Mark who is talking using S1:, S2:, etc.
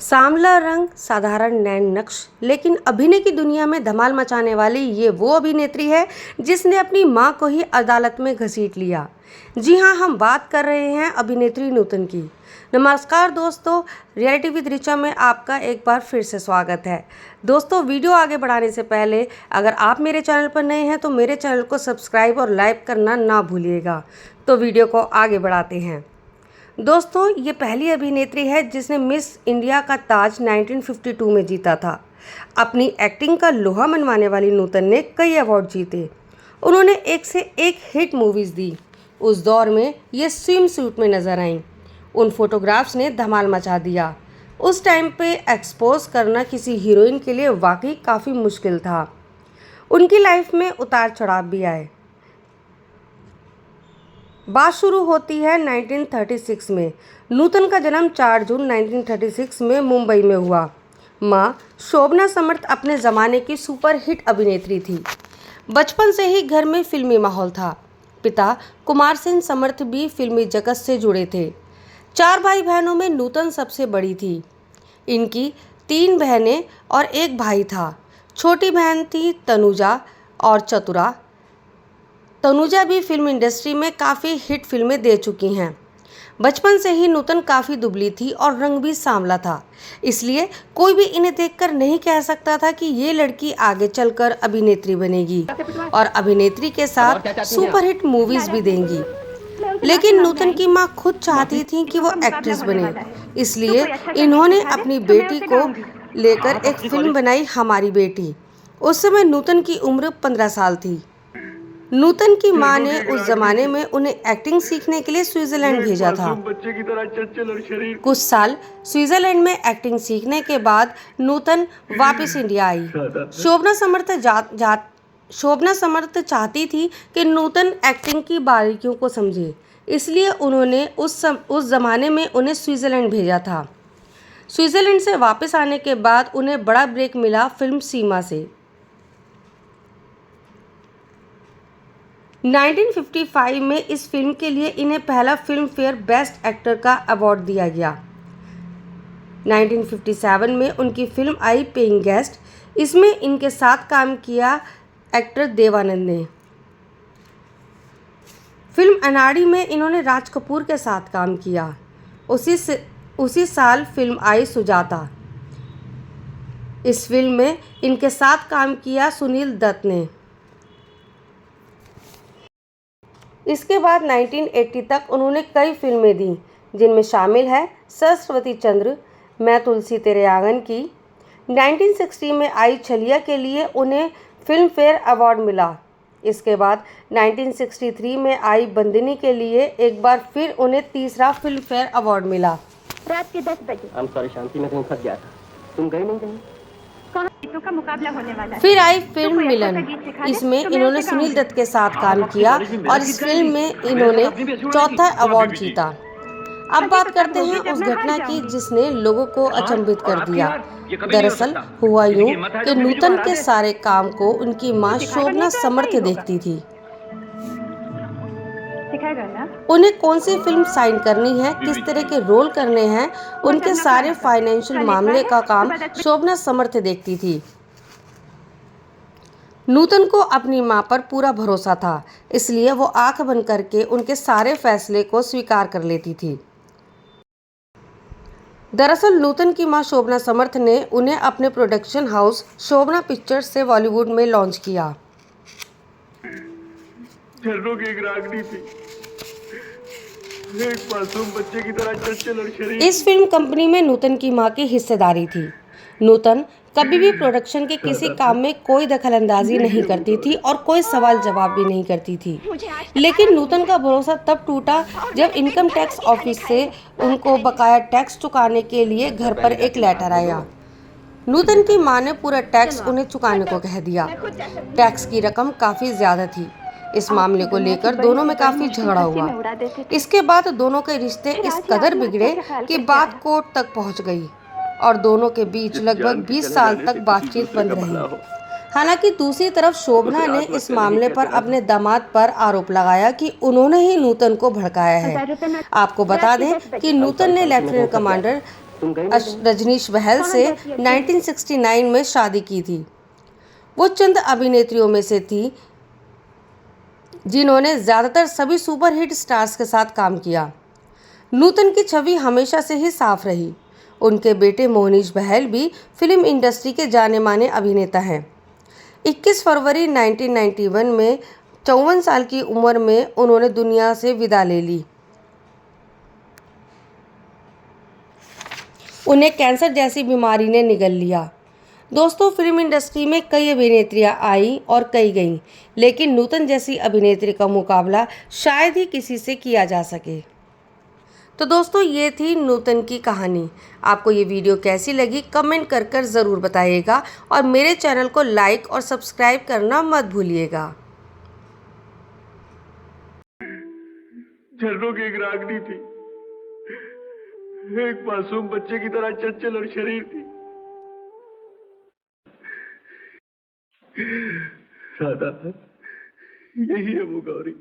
S1: सांवला रंग, साधारण नैन नक्श, लेकिन अभिनय की दुनिया में धमाल मचाने वाली ये वो अभिनेत्री है जिसने अपनी मां को ही अदालत में घसीट लिया। जी हां, हम बात कर रहे हैं अभिनेत्री नूतन की। नमस्कार दोस्तों, रियलिटी विद ऋचा में आपका एक बार फिर से स्वागत है। दोस्तों, वीडियो आगे बढ़ाने से पहले अगर आप मेरे चैनल पर नए हैं तो मेरे चैनल को सब्सक्राइब और लाइक करना ना भूलिएगा। तो वीडियो को आगे बढ़ाते हैं। दोस्तों, ये पहली अभिनेत्री है जिसने मिस इंडिया का ताज 1952 में जीता था। अपनी एक्टिंग का लोहा मनवाने वाली नूतन ने कई अवार्ड जीते। उन्होंने एक से एक हिट मूवीज़ दी। उस दौर में ये स्विम सूट में नज़र आईं। उन फोटोग्राफ्स ने धमाल मचा दिया। उस टाइम पे एक्सपोज करना किसी हीरोइन के लिए वाकई काफ़ी मुश्किल था। उनकी लाइफ में उतार चढ़ाव भी आए। बात शुरू होती है 1936 में। नूतन का जन्म 4 जून 1936 में मुंबई में हुआ। मां शोभना समर्थ अपने ज़माने की सुपरहिट अभिनेत्री थी। बचपन से ही घर में फिल्मी माहौल था। पिता कुमार सेन समर्थ भी फिल्मी जगत से जुड़े थे। 4 भाई बहनों में नूतन सबसे बड़ी थी। इनकी 3 बहनें और एक भाई था। छोटी बहन थी तनुजा और चतुरा। तनुजा भी फिल्म इंडस्ट्री में काफ़ी हिट फिल्में दे चुकी हैं। बचपन से ही नूतन काफ़ी दुबली थी और रंग भी सांवला था, इसलिए कोई भी इन्हें देखकर नहीं कह सकता था कि ये लड़की आगे चलकर अभिनेत्री बनेगी और अभिनेत्री के साथ सुपरहिट मूवीज़ भी देंगी। लेकिन नूतन की मां खुद चाहती थी कि वो एक्ट्रेस बने, इसलिए इन्होंने अपनी बेटी को लेकर एक फिल्म बनाई, हमारी बेटी। उस समय नूतन की उम्र 15 साल थी। नूतन की मां ने उस जमाने में उन्हें एक्टिंग सीखने के लिए स्विट्जरलैंड भेजा था। कुछ साल स्विट्जरलैंड में एक्टिंग सीखने के बाद नूतन वापस इंडिया आई। शोभना समर्थ चाहती थी कि नूतन एक्टिंग की बारीकियों को समझे, इसलिए उन्होंने उस जमाने में उन्हें स्विट्जरलैंड भेजा था। स्विट्जरलैंड से वापस आने के बाद उन्हें बड़ा ब्रेक मिला फिल्म सीमा से। 1955 में इस फिल्म के लिए इन्हें पहला फिल्म फेयर बेस्ट एक्टर का अवार्ड दिया गया। 1957 में उनकी फिल्म आई पेइंग गेस्ट। इसमें इनके साथ काम किया एक्टर देवानंद ने। फिल्म अनाड़ी में इन्होंने राज कपूर के साथ काम किया। उसी साल फिल्म आई सुजाता। इस फिल्म में इनके साथ काम किया सुनील दत्त ने। इसके बाद 1980 तक उन्होंने कई फिल्में दी, जिनमें शामिल है सरस्वती चंद्र, मैं तुलसी तेरे आंगन की। 1960 में आई छलिया के लिए उन्हें फिल्म फेयर अवार्ड मिला। इसके बाद 1963 में आई बंदिनी के लिए एक बार फिर उन्हें तीसरा फिल्म फेयर अवार्ड मिला।
S2: रात के 10 बजे शांति में कहीं फंस गया था। तुम गए नहीं कहीं? का मुकाबला होने वाला।
S1: फिर आई फिल्म मिलन। इसमें इन्होंने सुनील दत्त के साथ काम किया और इस फिल्म में इन्होंने चौथा अवार्ड जीता। अब बात करते हैं उस घटना की जिसने लोगों को अचंभित कर दिया। दरअसल हुआ यूं कि नूतन के सारे काम को उनकी मां शोभना समर्थ देखती थी। उन्हें कौन सी फिल्म साइन करनी है, किस तरह के रोल करने हैं, उनके सारे फाइनेंशियल मामले का काम शोभना समर्थ देखती थी। नूतन को अपनी मां पर पूरा भरोसा था, इसलिए वो आंख बंद करके उनके सारे फैसले को स्वीकार कर लेती थी। दरअसल नूतन की मां शोभना समर्थ ने उन्हें अपने प्रोडक्शन हाउस शोभना पिक्चर्स से बॉलीवुड में लॉन्च किया।
S3: एक रागनी थी, एक मासूम बच्चे की तरह चंचल और शरीफ।
S1: इस फिल्म कंपनी में नूतन की मां की हिस्सेदारी थी। नूतन कभी भी प्रोडक्शन के किसी काम में कोई दखलंदाजी नहीं करती थी और कोई सवाल जवाब भी नहीं करती थी। लेकिन नूतन का भरोसा तब टूटा जब इनकम टैक्स ऑफिस से उनको बकाया टैक्स चुकाने के लिए घर पर एक लेटर आया। नूतन की मां ने पूरा टैक्स उन्हें चुकाने को कह दिया। टैक्स की रकम काफ़ी ज़्यादा थी। इस मामले को लेकर दोनों में काफ़ी झगड़ा हुआ। इसके बाद दोनों के रिश्ते इस कदर बिगड़े कि बात कोर्ट तक पहुंच गई और दोनों के बीच लगभग 20 साल तक बातचीत बंद रही। हालांकि दूसरी तरफ शोभना ने इस मामले पर अपने दामाद पर आरोप लगाया कि उन्होंने ही नूतन को भड़काया है। आपको बता दें कि नूतन ने लेफ्टिनेंट कमांडर
S2: तुम गई नहीं कहीं?
S1: रजनीश बहल से 1969 में शादी की थी। वो चंद अभिनेत्रियों में से थी जिन्होंने ज़्यादातर सभी सुपरहिट स्टार्स के साथ काम किया। नूतन की छवि हमेशा से ही साफ रही। उनके बेटे मोहनीश बहल भी फिल्म इंडस्ट्री के जाने माने अभिनेता हैं। 21 फरवरी 1991 में 54 साल की उम्र में उन्होंने दुनिया से विदा ले ली। उन्हें कैंसर जैसी बीमारी ने निगल लिया। दोस्तों, फिल्म इंडस्ट्री में कई अभिनेत्रियां आई और कई गईं, लेकिन नूतन जैसी अभिनेत्री का मुकाबला शायद ही किसी से किया जा सके। तो दोस्तों, ये थी नूतन की कहानी। आपको ये वीडियो कैसी लगी कमेंट कर ज़रूर बताइएगा और मेरे चैनल को लाइक और सब्सक्राइब करना मत भूलिएगा।
S3: झर्रों की एक रागनी थी, एक मासूम बच्चे की तरह चंचल और शरीर थी। राधा, यही है वो गौरी।